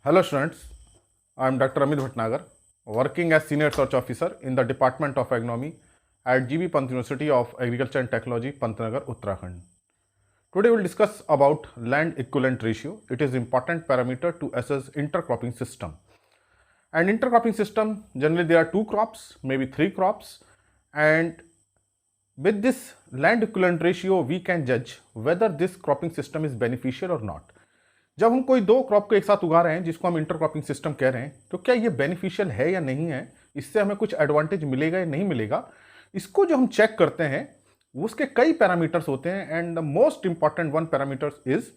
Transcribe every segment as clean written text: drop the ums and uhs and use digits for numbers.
Hello students, I am Dr. Amit Bhatnagar, working as Senior Research Officer in the Department of Agronomy at GB Pant University of Agriculture and Technology, Pantnagar, Uttarakhand. Today we will discuss about land equivalent ratio. It is important parameter to assess intercropping system. And intercropping system, generally there are two crops, maybe three crops, and with this land equivalent ratio we can judge whether this cropping system is beneficial or not. जब हम कोई दो crop को एक साथ उगा रहे हैं जिसको हम इंटरक्रॉपिंग सिस्टम कह रहे हैं, तो क्या ये बेनिफिशियल है या नहीं है, इससे हमें कुछ एडवांटेज मिलेगा या नहीं मिलेगा, इसको जो हम चेक करते हैं उसके कई पैरामीटर्स होते हैं and the most important one parameters is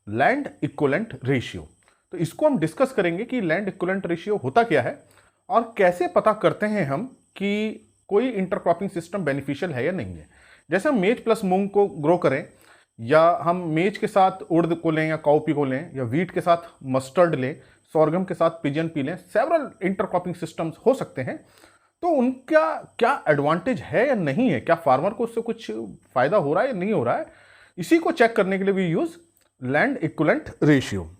land equivalent ratio. तो इसको हम डिस्कस करेंगे कि लैंड इक्विवेलेंट रेशियो होता क्या है और कैसे पता करते हैं हम कि कोई इंटरक्रॉपिंग सिस्टम बेनिफिशियल है या नहीं है. जैसे हम मेज प्लस मूंग को ग्रो करें या हम मेज के साथ उड़द को लें या काउपी को लें या वीट के साथ मस्टर्ड लें, सोरगम के साथ पिजन पी लें, सेवरल इंटरक्रॉपिंग सिस्टम्स हो सकते हैं. तो उनका क्या एडवांटेज है या नहीं है, क्या फार्मर को उससे कुछ फायदा हो रहा है या नहीं हो रहा है, इसी को चेक करने के लिए we use land equivalent ratio.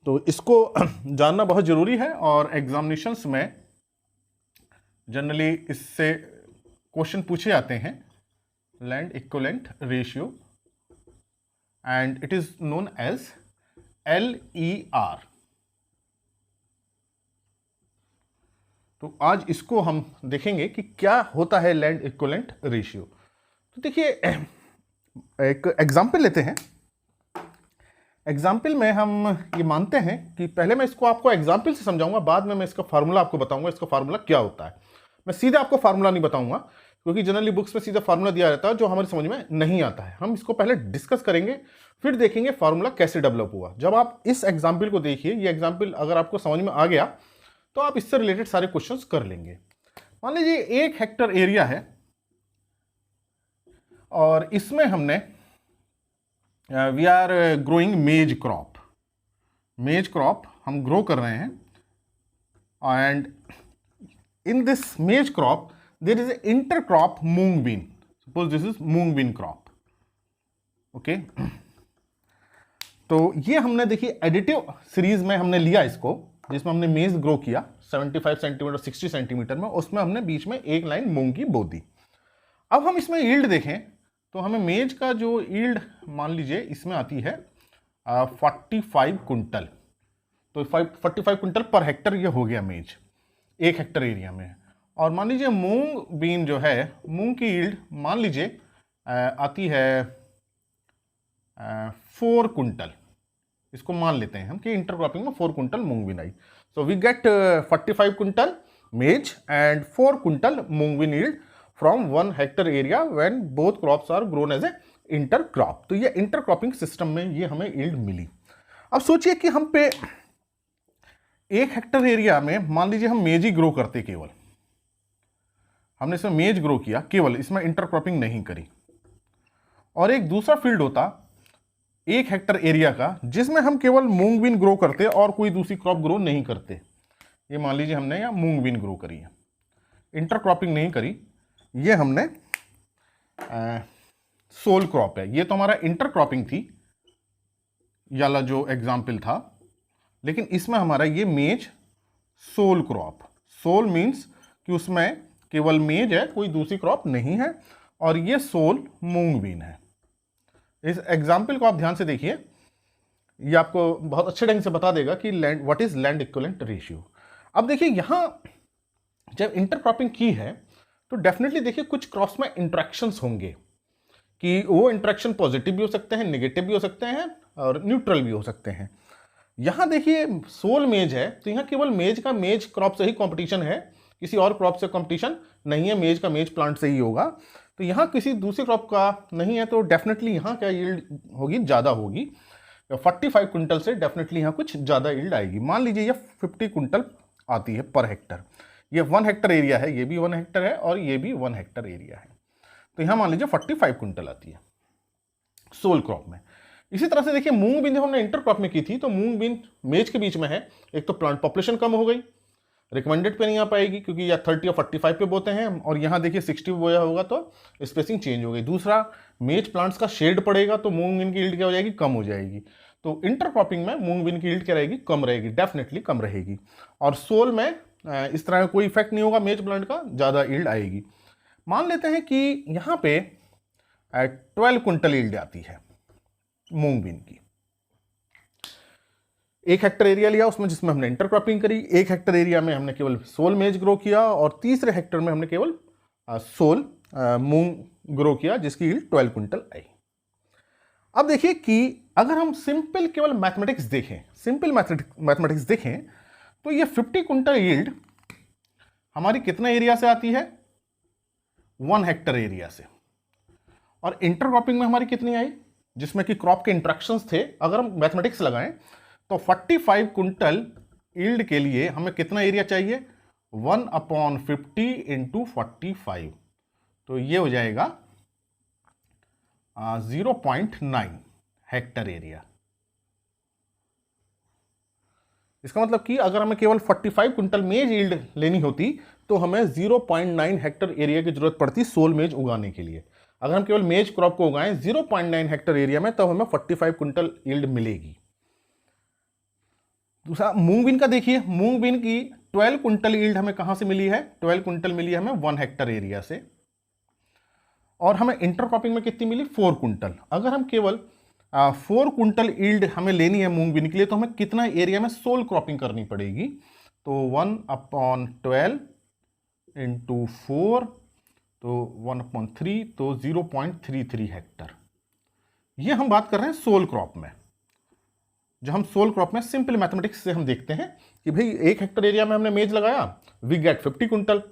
तो इसको जानना बहुत जरूरी है और एग्जामिनेशंस में जनरली इससे क्वेश्चन पूछे जाते हैं. Land equivalent ratio and it is known as LER. तो आज इसको हम देखेंगे कि क्या होता है लैंड इक्विवेलेंट रेशियो. तो देखिए एक एग्जाम्पल लेते हैं. एग्जाम्पल में हम ये मानते हैं कि पहले मैं इसको आपको एग्जाम्पल से समझाऊंगा, बाद में मैं इसका फार्मूला आपको बताऊंगा इसका फार्मूला क्या होता है. मैं सीधे आपको फार्मूला नहीं बताऊंगा क्योंकि जनरली बुक्स में सीधा फार्मूला दिया रहता है जो हमारी समझ में नहीं आता है. हम इसको पहले डिस्कस करेंगे, फिर देखेंगे फार्मूला कैसे डेवलप हुआ. जब आप इस एग्जाम्पल को देखिए, ये एग्जाम्पल अगर आपको समझ में आ गया तो आप इससे रिलेटेड सारे क्वेश्चंस कर लेंगे. मान लीजिए 1 हेक्टर एरिया है और इसमें हमने वी आर ग्रोइंग मेज क्रॉप. मेज क्रॉप हम ग्रो कर रहे हैं एंड इन दिस मेज crop there is an intercrop moong bean. Suppose this is moong bean crop. Okay. तो ये हमने देखिए एडिटिव सीरीज में हमने लिया इसको, जिसमें हमने मेज ग्रो किया 75 सेंटीमीटर 60 सेंटीमीटर में, उसमें हमने बीच में एक लाइन मूंग की बो दी. अब हम इसमें यील्ड देखें तो हमें मेज का जो यील्ड मान लीजिए इसमें आती है 45 कुंटल. तो 45 कुंटल पर हेक्टर ये हो गया मेज 1 हेक्टर एरिया में. और मान लीजिए मूंग बीन जो है, मूंग की यील्ड मान लीजिए आती है 4 कुंटल. इसको मान लेते हैं हम कि इंटरक्रॉपिंग में 4 कुंटल मूंग बीन आई. So we get 45 quintal maize and 4 quintal moong bean yield from 1 hectare area when both crops are grown as a intercrop. तो ये इंटरक्रॉपिंग सिस्टम में ये हमें यील्ड मिली. अब सोचिए कि हम पे 1 हेक्टर एरिया में मान लीजिए हम मेज ही ग्रो करते, केवल हमने इसमें मेज ग्रो किया, केवल इसमें इंटरक्रॉपिंग नहीं करी, और एक दूसरा फील्ड होता 1 हेक्टर एरिया का जिसमें हम केवल मूंग बीन ग्रो करते और कोई दूसरी क्रॉप ग्रो नहीं करते. ये मान लीजिए हमने यहाँ मूंग बीन ग्रो करी है, इंटरक्रॉपिंग नहीं करी, ये हमने सोल क्रॉप है. ये तो हमारा इंटरक्रॉपिंग थी याला जो एग्जाम्पल था, लेकिन इसमें हमारा ये मेज सोल क्रॉप. सोल मीन्स कि उसमें केवल मेज है, कोई दूसरी क्रॉप नहीं है, और ये सोल मूंग बीन है. इस एग्जाम्पल को आप ध्यान से देखिए, ये आपको बहुत अच्छे ढंग से बता देगा कि land what is land equivalent ratio. अब देखिए यहाँ जब इंटरक्रॉपिंग की है तो डेफिनेटली देखिए कुछ क्रॉप्स में इंट्रैक्शंस होंगे कि वो इंट्रैक्शन पॉजिटिव भी हो सकते हैं, नेगेटिव भी हो सकते हैं और न्यूट्रल भी हो सकते हैं. यहाँ देखिए सोल मेज है तो यहाँ केवल मेज का मेज क्रॉप से ही कॉम्पिटिशन है, किसी और क्रॉप से कंपटीशन नहीं है. मेज का मेज प्लांट से ही होगा. तो यहाँ किसी दूसरी क्रॉप का नहीं है, तो डेफिनेटली यहाँ क्या यील्ड होगी, ज़्यादा होगी. 45 कुंटल से डेफिनेटली यहाँ कुछ ज़्यादा यील्ड आएगी. मान लीजिए ये 50 कुंटल आती है पर हेक्टर. ये 1 हेक्टर एरिया है, ये भी 1 हेक्टर है और ये भी 1 हेक्टर एरिया है. तो यहाँ मान लीजिए 45 कुंटल आती है सोल क्रॉप में. इसी तरह से देखिए मूंग बीन जब हमने इंटरक्रॉप में की थी तो मूंग बीन मेज के बीच में है, एक तो प्लांट पॉपुलेशन कम हो गई, रिकमेंडेड पे नहीं आ पाएगी क्योंकि या 30 और 45 पे बोते हैं, और यहाँ देखिए 60 पे बोया होगा तो स्पेसिंग चेंज हो गई. दूसरा मेज प्लांट्स का शेड पड़ेगा तो मूंग इनकी यील्ड क्या हो जाएगी, कम हो जाएगी. तो इंटरक्रॉपिंग में मूंग बीन की यील्ड क्या रहेगी, कम रहेगी, डेफिनेटली कम रहेगी। और सोल में इस तरह का कोई इफेक्ट नहीं होगा, मेज प्लांट का ज़्यादा यील्ड आएगी। मान लेते हैं कि यहाँ पे 12 कुंटल यील्ड आती है मूंग बीन की। 1 हेक्टर एरिया लिया उसमें, जिसमें हमने इंटरक्रॉपिंग करी। 1 हेक्टर एरिया में हमने केवल सोल मेज ग्रो किया और तीसरे हेक्टर में हमने केवल सोल मूंग ग्रो किया, जिसकी यील्ड 12 कुंटल आई। अब देखिए कि अगर हम सिंपल केवल मैथमेटिक्स देखें, सिंपल मैथमेटिक्स देखें, तो ये 50 कुंटल यील्ड हमारी कितना एरिया से आती है, 1 हेक्टर एरिया से। और इंटरक्रॉपिंग में हमारी कितनी आई, जिसमें कि क्रॉप के इंट्रैक्शंस थे, अगर हम मैथमेटिक्स लगाएं तो 45 कुंटल यील्ड के लिए हमें कितना एरिया चाहिए, 1/50 इंटू 45, तो ये हो जाएगा 0.9 हेक्टर एरिया। इसका मतलब कि अगर हमें केवल 45 कुंटल मेज यील्ड लेनी होती तो हमें 0.9 हेक्टर एरिया की जरूरत पड़ती सोल मेज उगाने के लिए। अगर हम केवल मेज क्रॉप को उगाएं 0.9 हेक्टर एरिया में, तब हमें 45 कुंटल यील्ड मिलेगी। दूसरा मूंग बीन का देखिए, मूंग बीन की 12 कुंटल यील्ड हमें कहां से मिली है, 12 कुंटल मिली है हमें 1 हेक्टर एरिया से। और हमें इंटरक्रॉपिंग में कितनी मिली, 4 कुंटल। अगर हम केवल 4 कुंटल यील्ड हमें लेनी है मूंग बीन के लिए, तो हमें कितना एरिया में सोल क्रॉपिंग करनी पड़ेगी, तो 1/12 इंटू 4, तो 1/3, तो 0.33 हेक्टर। ये हम बात कर रहे हैं सोल क्रॉप में। जो हम सोल क्रॉप में सिंपल मैथमेटिक्स से हम देखते हैं कि भाई 1 हेक्टर एरिया में हमने मेज लगाया, we get 50 quintal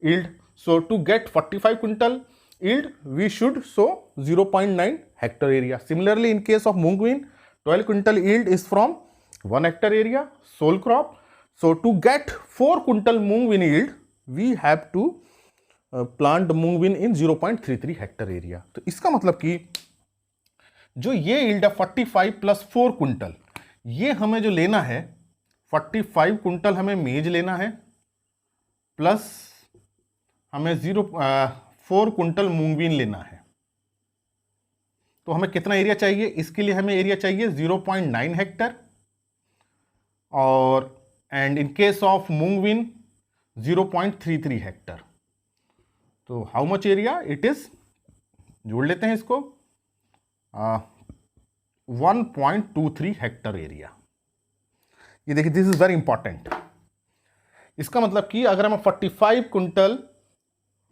yield, so to get 45 quintal yield we should show 0.9 hectare area. Similarly, in case of mung bean, 12 quintal yield is from 1 hectare area sole crop. So to get 4 quintal mung bean yield, we have to plant mung bean in 0.33 hectare area. तो इसका मतलब कि जो ये yield है 45 plus 4 quintal, ये हमें जो लेना है 45 कुंटल हमें मेज लेना है, प्लस हमें 4 कुंटल मूंग बीन लेना है। तो हमें कितना एरिया चाहिए, इसके लिए हमें एरिया चाहिए 0.9 हेक्टर, और and in case of moong bean 0.33 hectare. तो how much area it is, जोड़ लेते हैं इसको, 1.23 हेक्टर एरिया। ये देखिए, दिस इज वेरी इंपॉर्टेंट। इसका मतलब कि अगर हमें 45 कुंटल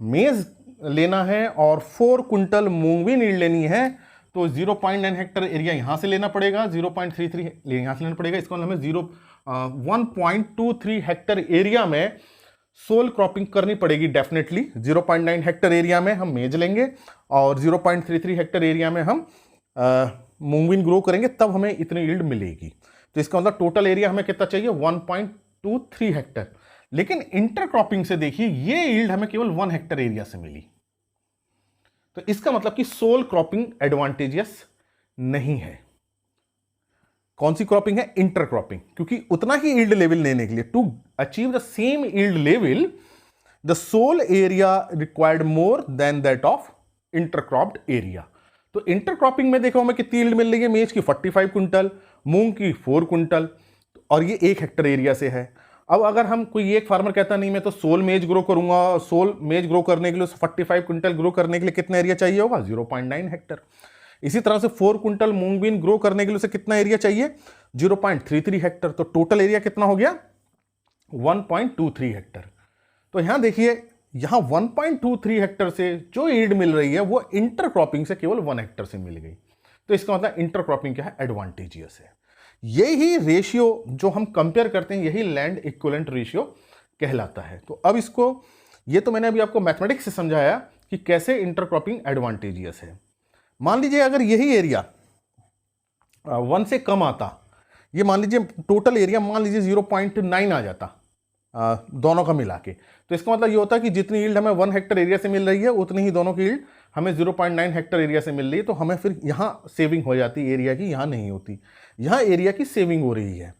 मेज लेना है और 4 कुंटल मूंग बीन यील्ड लेनी है, तो 0.9 हेक्टर एरिया यहां से लेना पड़ेगा, 0.33 यहां से लेना पड़ेगा। इसको हमें 1.23 हेक्टर एरिया में सोल क्रॉपिंग करनी पड़ेगी डेफिनेटली। 0.9 हेक्टर एरिया में हम मेज लेंगे और 0.33 हेक्टर एरिया में हम मूंग बीन ग्रो करेंगे, तब हमें इतनी यील्ड मिलेगी। तो इसका मतलब टोटल एरिया हमें कितना चाहिए, 1.23 हेक्टर। लेकिन इंटरक्रॉपिंग से देखिए, ये यील्ड हमें केवल 1 हेक्टर एरिया से मिली। तो इसका मतलब कि सोल क्रॉपिंग एडवांटेजियस नहीं है। कौन सी क्रॉपिंग है, इंटरक्रॉपिंग, क्योंकि उतना ही यील्ड लेवल लेने के लिए, to achieve the same yield level, the sole area required more than that of intercropped area. तो इंटरक्रॉपिंग में देखो हमें कितनी यील्ड मिल रही है, मेज की 45 कुंटल, मूंग की 4 कुंटल, और ये 1 हेक्टर एरिया से है। अब अगर हम, कोई एक फार्मर कहता नहीं मैं तो सोल मेज ग्रो करूंगा, सोल मेज ग्रो करने के लिए 45 कुंटल ग्रो करने के लिए कितना एरिया चाहिए होगा, 0.9 हेक्टर। इसी तरह से 4 कुंटल मूंग बीन ग्रो करने के लिए उसे कितना एरिया चाहिए, 0.33 हेक्टर। तो टोटल एरिया कितना हो गया, 1.23 हेक्टर। तो यहां देखिए, यहां 1.23 हेक्टर से जो यील्ड मिल रही है वो इंटरक्रॉपिंग से केवल 1 हेक्टर से मिल गई। तो इसका मतलब इंटरक्रॉपिंग क्या है, एडवांटेजियस है। यही रेशियो जो हम कंपेयर करते हैं, यही लैंड इक्विवेलेंट रेशियो कहलाता है। तो अब इसको, ये तो मैंने अभी आपको मैथमेटिक्स से समझाया कि कैसे इंटरक्रॉपिंग एडवांटेजियस है। मान लीजिए अगर यही एरिया 1 से कम आता, ये मान लीजिए टोटल एरिया मान लीजिए 0.9 आ जाता दोनों का मिला के, तो इसका मतलब ये होता है कि जितनी यील्ड हमें 1 हेक्टर एरिया से मिल रही है, उतनी ही दोनों की यील्ड हमें 0.9 हेक्टर एरिया से मिल रही है। तो हमें फिर यहाँ सेविंग हो जाती है एरिया की, यहाँ नहीं होती। यहाँ एरिया की सेविंग हो रही है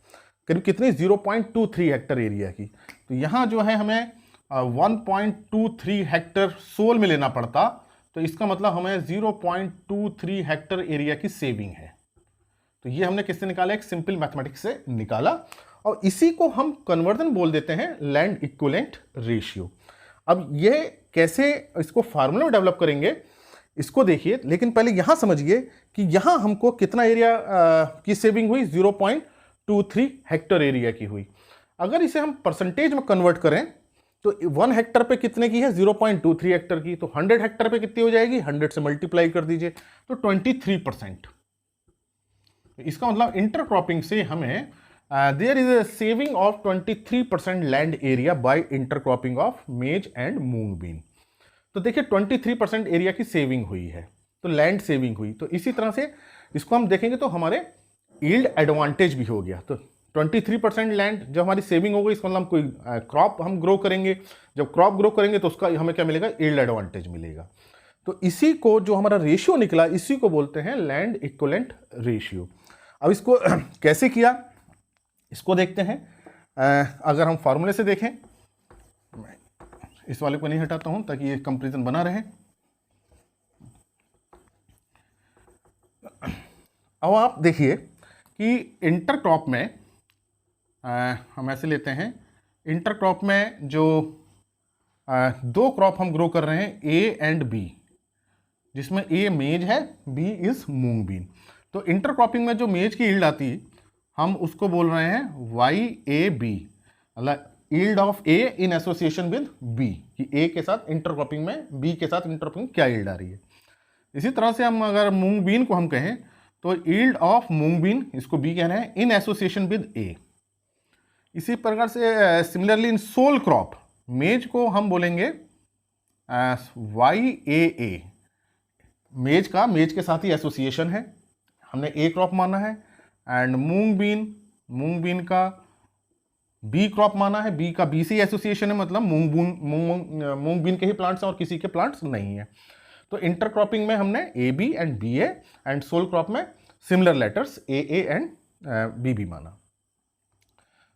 करीब कितनी, 0.23 हेक्टर एरिया की। तो यहाँ जो है हमें 1.23 हेक्टर सोल में लेना पड़ता, तो इसका मतलब हमें 0.23 हेक्टर एरिया की सेविंग है। तो ये हमने किससे निकाला, एक सिंपल मैथमेटिक्स से निकाला, और इसी को हम कन्वर्जन बोल देते हैं लैंड इक्विवेलेंट रेशियो। अब ये कैसे इसको फार्मूला में डेवलप करेंगे इसको देखिए, लेकिन पहले यहाँ समझिए कि यहाँ हमको कितना एरिया की सेविंग हुई, 0.23 हेक्टर एरिया की हुई। अगर इसे हम परसेंटेज में कन्वर्ट करें तो 1 हेक्टर पे कितने की है, 0.23 हेक्टर की, तो 100 हेक्टर पे कितनी हो जाएगी, 100 से मल्टीप्लाई कर दीजिए तो 23%। इसका मतलब इंटरक्रॉपिंग से हमें there is a saving of 23% land area by intercropping of maize and moong bean. तो देखिए 23% एरिया की सेविंग हुई है, तो लैंड सेविंग हुई। तो इसी तरह से इसको हम देखेंगे तो हमारे यील्ड एडवांटेज भी हो गया। तो 23% लैंड जब हमारी सेविंग हो गई, इसको मतलब हम कोई क्रॉप हम ग्रो करेंगे, जब क्रॉप ग्रो करेंगे तो उसका हमें क्या मिलेगा, यील्ड एडवांटेज मिलेगा। तो इसी को जो हमारा रेशियो निकला, इसी को बोलते हैं लैंड इक्विवेलेंट रेशियो। अब इसको कैसे किया इसको देखते हैं। अगर हम फार्मूले से देखें, इस वाले को नहीं हटाता हूं ताकि ये कंपैरिजन बना रहे। अब आप देखिए कि इंटरक्रॉप में हम ऐसे लेते हैं, इंटरक्रॉप में जो दो क्रॉप हम ग्रो कर रहे हैं, ए एंड बी, जिसमें ए मेज है, बी इज मूंग बीन। तो इंटरक्रॉपिंग में जो मेज की यील्ड आती है हम उसको बोल रहे हैं वाई ए बी, मतलब yield of A in association with B, कि ए के साथ इंटरक्रॉपिंग में बी के साथ इंटरक्रॉपिंग क्या यील्ड आ रही है। इसी तरह से हम अगर मूंग बीन को हम कहें तो यील्ड ऑफ मूंग बीन, इसको बी कह रहे हैं, इन एसोसिएशन विद ए। इसी प्रकार से सिमिलरली इन सोल क्रॉप, मेज को हम बोलेंगे वाई ए, मेज के साथ ही एसोसिएशन है, हमने ए क्रॉप माना है, एंड मूंग बीन का बी क्रॉप माना है, बी का बी से एसोसिएशन है, मतलब मूंग बीन के ही प्लांट्स हैं और किसी के प्लांट्स नहीं है। तो इंटरक्रॉपिंग में हमने A B and B A, and sole crop में similar letters A and B B माना।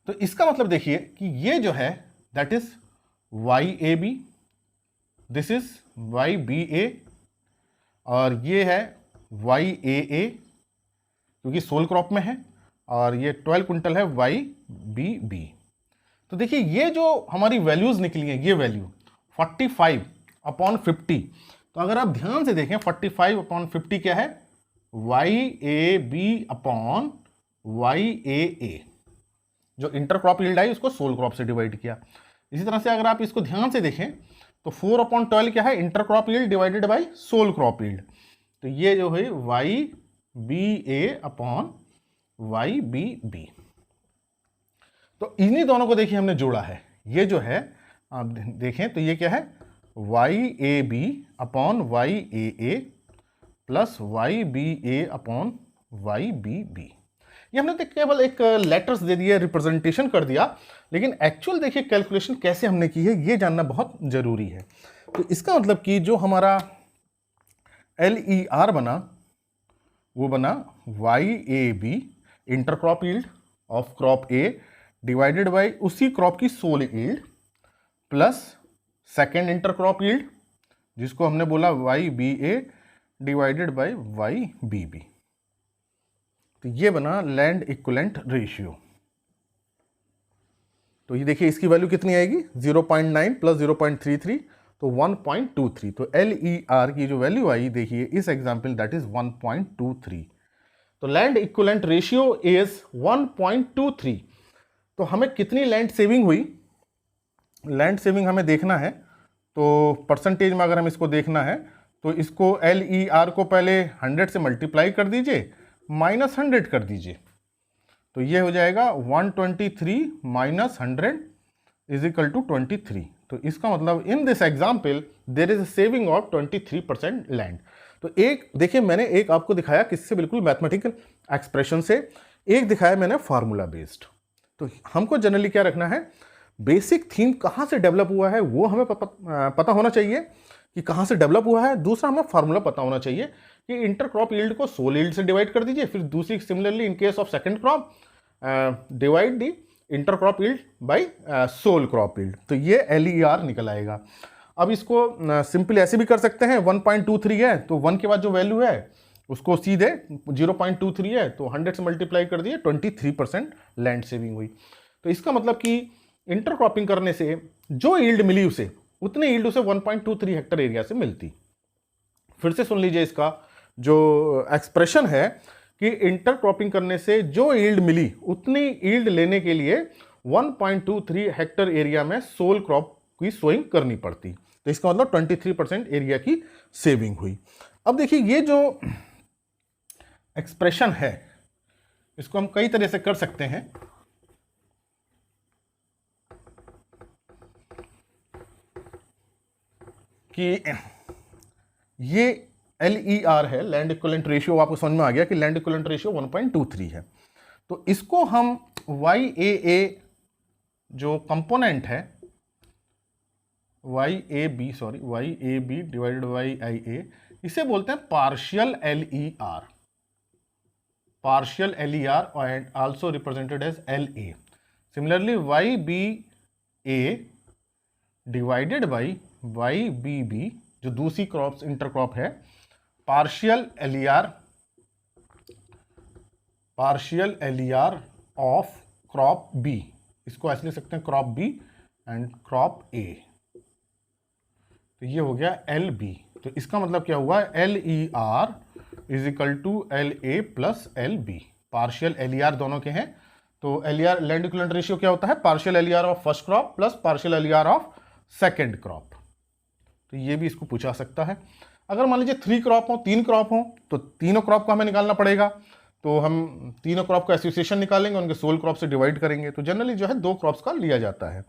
तो इसका मतलब देखिए कि ये जो है that is Y A B, this is Y B A, और ये है वाई ए क्योंकि सोल क्रॉप में है, और ये 12 क्विंटल है वाई बी बी। तो देखिए ये जो हमारी वैल्यूज निकली हैं, ये वैल्यू 45/50, तो अगर आप ध्यान से देखें 45/50 क्या है, Y A B upon Y A, जो इंटरक्रॉप यील्ड आई उसको सोल क्रॉप से डिवाइड किया। इसी तरह से अगर आप इसको ध्यान से देखें तो 4/12 क्या है, intercrop yield divided by soul crop yield. तो ये जो है Y B A upon Y B B. तो इन्हीं दोनों को देखिए हमने जोड़ा है, ये जो है आप देखें तो ये क्या है, Y A B upon Y A plus Y B A upon Y B B. ये हमने तो केवल एक लेटर्स दे दिए, रिप्रेजेंटेशन कर दिया, लेकिन एक्चुअल देखिए कैलकुलेशन कैसे हमने की है ये जानना बहुत जरूरी है। तो इसका मतलब कि जो हमारा LER बना वो बना Y A B intercrop yield of crop A divided by उसी क्रॉप की sole yield plus second intercrop yield जिसको हमने बोला Y B A divided by Y B B. तो ये बना लैंड इक्विवेलेंट रेशियो। तो ये देखिए इसकी वैल्यू कितनी आएगी, 0.9 प्लस 0.33 तो 1.23। तो LER की जो वैल्यू आई देखिए इस एग्जाम्पल दैट इज 1.23। तो लैंड इक्विवेलेंट रेशियो इज 1.23। तो हमें कितनी लैंड सेविंग हुई, लैंड सेविंग हमें देखना है, तो परसेंटेज में अगर हम इसको देखना है तो इसको LER को पहले 100 से मल्टीप्लाई कर दीजिए, -100 कर दीजिए, तो ये हो जाएगा 123 - 100 इज इक्वल टू 23। तो इसका मतलब in this example there is saving of 23% land. तो एक देखिए मैंने एक आपको दिखाया किससे, बिल्कुल मैथमेटिकल एक्सप्रेशन से, एक दिखाया मैंने फार्मूला बेस्ड। तो हमको जनरली क्या रखना है, बेसिक थीम कहाँ से डेवलप हुआ है वो हमें पता होना चाहिए कि कहाँ से डेवलप हुआ है। दूसरा हमें फार्मूला पता होना चाहिए कि इंटरक्रॉप यील्ड को सोल यील्ड से डिवाइड कर दीजिए, फिर दूसरी similarly in case of second crop divide the intercrop yield by sole crop yield. तो ये LER निकल आएगा। अब इसको सिंपल ऐसे भी कर सकते हैं, 1.23 है तो 1 के बाद जो वैल्यू है उसको सीधे 0.23 है तो 100 से मल्टीप्लाई कर दिए, 23% लैंड सेविंग हुई। तो इसका मतलब कि इंटरक्रॉपिंग करने से जो यील्ड मिली उसे, उतने यील्ड उसे 1.23 हेक्टर एरिया से मिलती। फिर से सुन लीजिए इसका जो एक्सप्रेशन है कि इंटरक्रॉपिंग करने से जो यील्ड मिली उतनी यील्ड लेने के लिए 1.23 हेक्टर एरिया में सोल क्रॉप की सोइंग करनी पड़ती। तो इसका मतलब 23% एरिया की सेविंग हुई। अब देखिए ये जो एक्सप्रेशन है इसको हम कई तरह से कर सकते हैं। कि ये LER है, लैंड इक्विवेलेंट रेशियो, आपको समझ में आ गया कि लैंड इक्विवेलेंट रेशियो 1.23 है। तो इसको हम YAA जो कंपोनेंट है YAB डिवाइडेड बाई IA, इसे बोलते हैं partial LER and also represented as LA। Similarly YBA divided by YBB जो दूसरी क्रॉप्स इंटरक्रॉप है, partial LER of crop B, इसको ऐसे लिख सकते हैं crop B and crop A। तो ये हो गया LB। तो इसका मतलब क्या हुआ, LER is equal to LA plus LB। Partial LER दोनों के हैं तो LER लैंड इक्विवेलेंट रेशियो क्या होता है, partial LER of first crop plus partial LER of second crop. तो ये भी इसको पूछा सकता है। अगर मान लीजिए 3 क्रॉप हो, 3 क्रॉप हो, तो तीनों क्रॉप को हमें निकालना पड़ेगा। तो हम तीनों क्रॉप का एसोसिएशन निकालेंगे, उनके सोल क्रॉप से डिवाइड करेंगे। तो जनरली जो है 2 क्रॉप्स का लिया जाता है।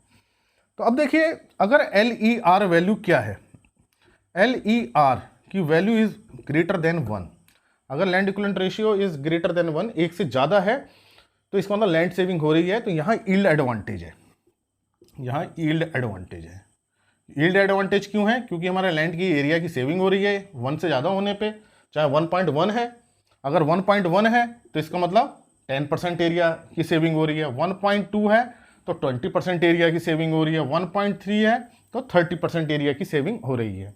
तो अब देखिए अगर LER वैल्यू क्या है, LER की वैल्यू इज ग्रेटर देन 1। अगर land equivalent ratio is greater than 1, एक से ज़्यादा है, तो इसका मतलब लैंड सेविंग हो रही है। तो यहाँ यील्ड एडवांटेज है, यहाँ यील्ड एडवांटेज है। यील्ड एडवांटेज क्यों है, क्योंकि हमारे लैंड की एरिया की सेविंग हो रही है 1 से ज़्यादा होने पे। चाहे 1.1 है, अगर 1.1 है तो इसका मतलब 10% एरिया की सेविंग हो रही है। 1.2 है तो 20% एरिया की सेविंग हो रही है। 1.3 है तो 30% एरिया की सेविंग हो रही है।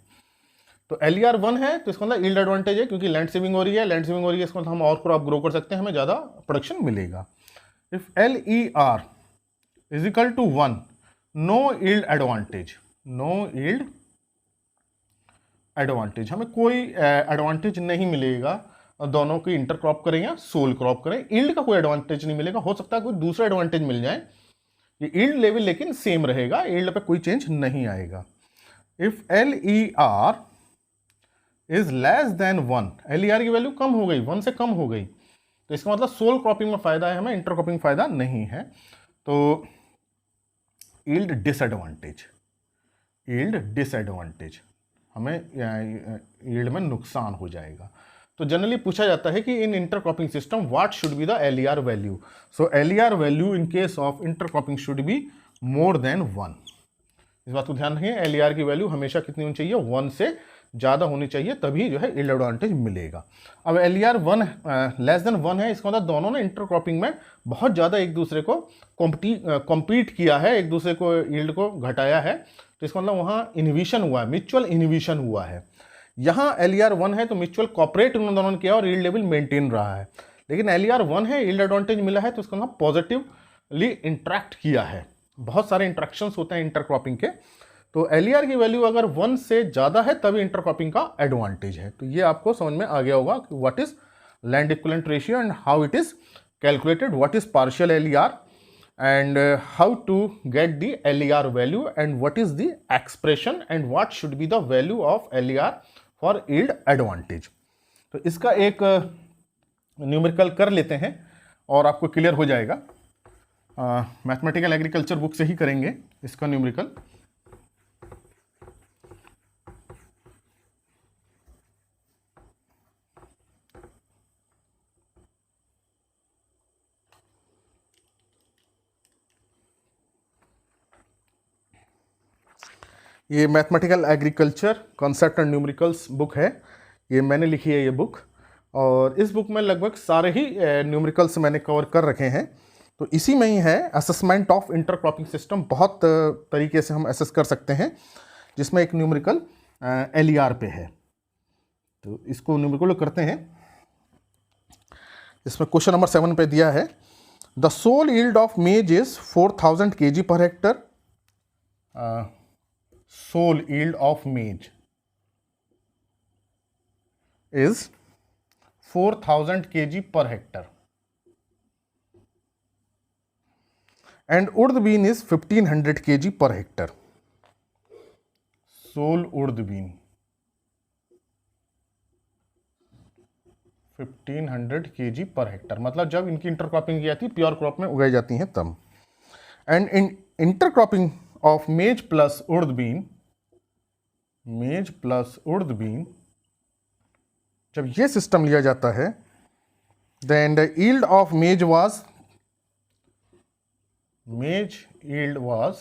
तो LER 1 है तो इसका मतलब यील्ड एडवांटेज है, क्योंकि लैंड सेविंग हो रही है। लैंड सेविंग हो रही है इसका मतलब हम और क्रॉप ग्रो कर सकते हैं, हमें ज़्यादा प्रोडक्शन मिलेगा। If LER is equal to 1, no yield advantage, no yield advantage, हमें कोई एडवांटेज नहीं मिलेगा दोनों की इंटरक्रॉप करें या सोल क्रॉप करें। यील्ड का कोई एडवांटेज नहीं मिलेगा। हो सकता है कोई दूसरा एडवांटेज मिल जाए, ये यील्ड लेवल लेकिन सेम रहेगा, यील्ड पे कोई चेंज नहीं आएगा। If LER is less than 1, LER की वैल्यू कम हो गई, 1 से कम हो गई, तो इसका मतलब सोल क्रॉपिंग में फायदा है, हमें इंटरक्रॉपिंग फायदा नहीं है। तो यील्ड डिसएडवांटेज, हमें यील्ड में नुकसान हो जाएगा। तो जनरली पूछा जाता है कि in intercropping system what should be the LER value. So LER value in case of intercropping should be more than 1। इस बात को ध्यान रखिए, LER की वैल्यू हमेशा कितनी होनी चाहिए, 1 से ज़्यादा होनी चाहिए, तभी जो है यील्ड एडवांटेज मिलेगा। अब LER 1 लेस देन 1 है, इसका मतलब दोनों ने इंटरक्रॉपिंग में बहुत ज़्यादा एक दूसरे को कॉम्पीट किया है, एक दूसरे को यील्ड को घटाया है। तो इसका मतलब वहाँ इन्हिबिशन हुआ है, म्यूचुअल इन्हिबिशन हुआ है। यहाँ LER 1 है तो म्यूचुअल कॉपरेट उन दोनों ने किया और यील्ड लेवल मेंटेन रहा है। लेकिन LER 1 है, यील्ड एडवांटेज मिला है, तो इसका मतलब पॉजिटिवली इंट्रैक्ट किया है। बहुत सारे इंट्रैक्शंस होते हैं इंटरक्रॉपिंग के। तो LER की वैल्यू अगर 1 से ज़्यादा है तभी इंटरक्रॉपिंग का एडवांटेज है। तो ये आपको समझ में आ गया होगा कि what is land equivalent ratio and how it is calculated, what is partial LER and how to get the LER value and what is the expression and what should be the value of LER for yield advantage। तो इसका एक numerical कर लेते हैं और आपको clear हो जाएगा। मैथमेटिकल एग्रीकल्चर बुक से ही करेंगे इसका न्यूमेरिकल। ये mathematical agriculture concept and numericals book है, ये मैंने लिखी है ये बुक। और इस बुक में लगभग सारे ही न्यूमेरिकल्स मैंने कवर कर रखे हैं। तो इसी में ही है असेसमेंट ऑफ इंटरक्रॉपिंग सिस्टम, बहुत तरीके से हम असेस कर सकते हैं, जिसमें एक न्यूमेरिकल LER पे है। तो इसको न्यूमेरिकल करते हैं। इसमें क्वेश्चन नंबर 7 पे दिया है the sole yield of maize is 4000 kg per hectare. Sole yield of maize is 4000 kg per hectare and urd bean is 1500 kg per hectare. Soul उर्द बीन 1500 kg पर हेक्टर, मतलब जब इनकी intercropping की जाती है, प्योर क्रॉप में उगाई जाती हैं तब। And in intercropping of maize plus urd bean, maize plus urd bean, जब ये सिस्टम लिया जाता है, then the yield of maize yield was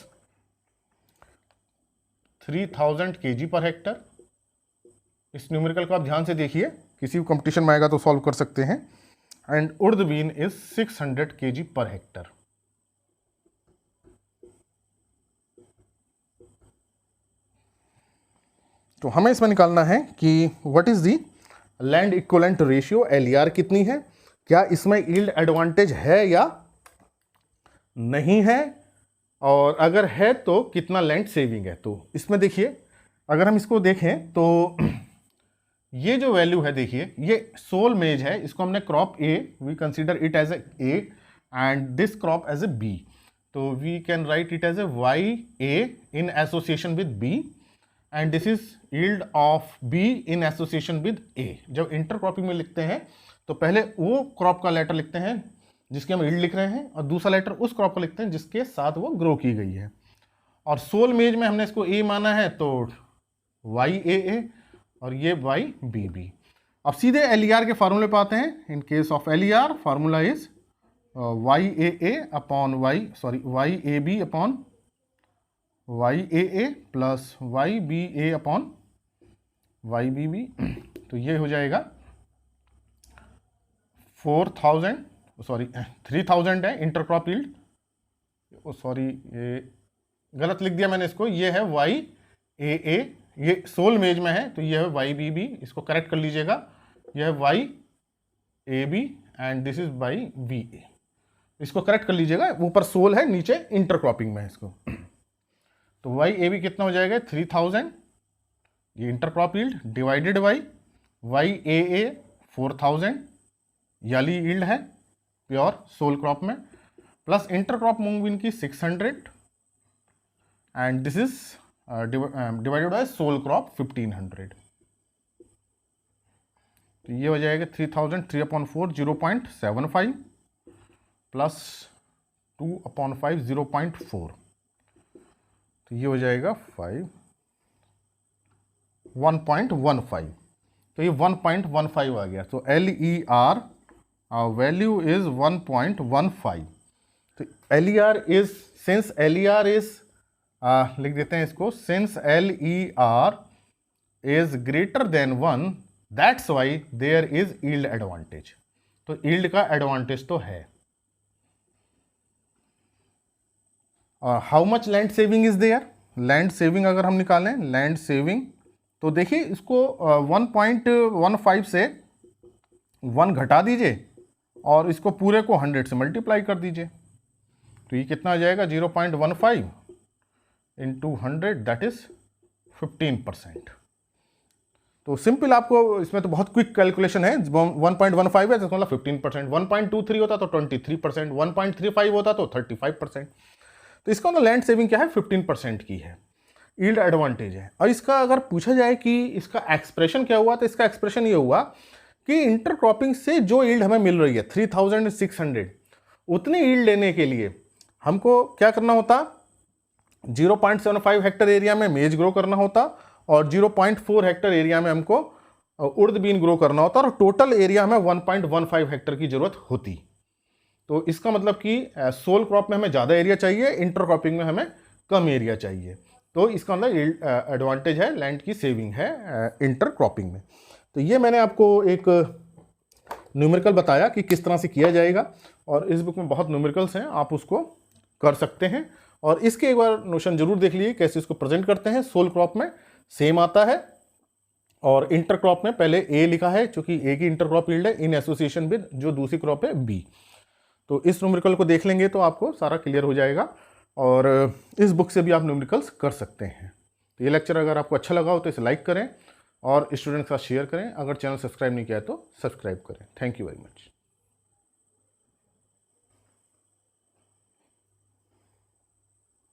3000 kg per hectare. इस न्यूमेरिकल को आप ध्यान से देखिए, किसी भी कंपटीशन में आएगा तो सॉल्व कर सकते हैं। And urd bean is 600 kg per hectare. तो हमें इसमें निकालना है कि what is the land equivalent ratio, LER कितनी है, क्या इसमें यील्ड एडवांटेज है या नहीं है, और अगर है तो कितना लैंड सेविंग है। तो इसमें देखिए, अगर हम इसको देखें तो ये जो वैल्यू है, देखिए ये सोल मेज है, इसको हमने crop A, we consider it as A and this crop as a B, तो we can write it as a YA in association with B and this is yield of B in association with A। जब इंटरक्रॉपिंग में लिखते हैं तो पहले वो crop का लेटर लिखते हैं जिसके हम यील्ड लिख रहे हैं, और दूसरा लेटर उस क्रॉप का लिखते हैं जिसके साथ वो ग्रो की गई है। और सोल मेज में हमने इसको A माना है तो YAA और ये YBB। अब सीधे LER के फार्मूले पे आते हैं। इन case of LER formula is YAA upon YAB upon YAA plus YBA upon YBB। तो ये हो जाएगा 3000 है इंटरक्रॉप यील्ड, ये गलत लिख दिया मैंने इसको, ये है YAA, ये सोल मेज में है तो ये है YBB, इसको करेक्ट कर लीजिएगा, यह है YAB and this is YBA, इसको करेक्ट कर लीजिएगा, ऊपर सोल है नीचे इंटरक्रॉपिंग में है इसको। तो YAB कितना हो जाएगा 3000, ये intercrop yield divided by YAA 4000 याली यील्ड है प्योर सोल क्रॉप में, प्लस इंटरक्रॉप मूंग बीन की 600 and this is divided by sole crop 1500। तो ये हो जाएगा 3000 3/4 0.75 प्लस 2/5 0.4, तो ये हो जाएगा 1.15। तो ये 1.15 आ गया। तो LER वैल्यू इज 1.15। तो LER is, since LER is, लिख देते हैं इसको, since LER is greater than 1 that's why there is yield advantage. तो यील्ड का एडवांटेज तो है। How much land saving is there, land saving अगर हम निकालें लैंड सेविंग, तो देखिए इसको 1.15 से 1 घटा दीजिए और इसको पूरे को 100 से मल्टीप्लाई कर दीजिए, तो ये कितना आ जाएगा 0.15 इंटू 100 दैट इज 15%। तो सिंपल, आपको इसमें तो बहुत क्विक कैलकुलेशन है। 1.15 है तो मतलब 15%, 1.23 होता तो 23%, 1.35 होता तो 35%। तो इसका मतलब लैंड सेविंग क्या है 15% की है, यील्ड एडवांटेज है। और इसका अगर पूछा जाए कि इसका एक्सप्रेशन क्या हुआ, तो इसका एक्सप्रेशन ये हुआ कि इंटरक्रॉपिंग से जो यील्ड हमें मिल रही है 3600, उतनी यील्ड लेने के लिए हमको क्या करना होता, 0.75 हेक्टर एरिया में मेज ग्रो करना होता और 0.4 हेक्टर एरिया में हमको उर्द बीन ग्रो करना होता, और टोटल एरिया में 1.15 हेक्टर की जरूरत होती। तो इसका मतलब कि सोल क्रॉप में हमें ज़्यादा एरिया चाहिए, इंटरक्रॉपिंग में हमें कम एरिया चाहिए। तो इसका मतलब एडवांटेज है, लैंड की सेविंग है इंटरक्रॉपिंग में। तो ये मैंने आपको एक न्यूमेरिकल बताया कि किस तरह से किया जाएगा, और इस बुक में बहुत न्यूमेरिकल्स हैं, आप उसको कर सकते हैं। और इसके एक बार नोशन जरूर देख लीजिए कैसे इसको प्रेजेंट करते हैं। सोल क्रॉप में सेम आता है, और इंटर क्रॉप में पहले ए लिखा है क्योंकि ए की इंटर क्रॉप यील्ड है इन एसोसिएशन विद जो दूसरी क्रॉप है बी। तो इस न्यूमेरिकल को देख लेंगे तो आपको सारा क्लियर हो जाएगा और इस बुक से भी आप न्यूमेरिकल्स कर सकते हैं। तो ये लेक्चर अगर आपको अच्छा लगा हो तो इसे लाइक करें और स्टूडेंट्स के साथ शेयर करें। अगर चैनल सब्सक्राइब नहीं किया है तो सब्सक्राइब करें। Thank you very much.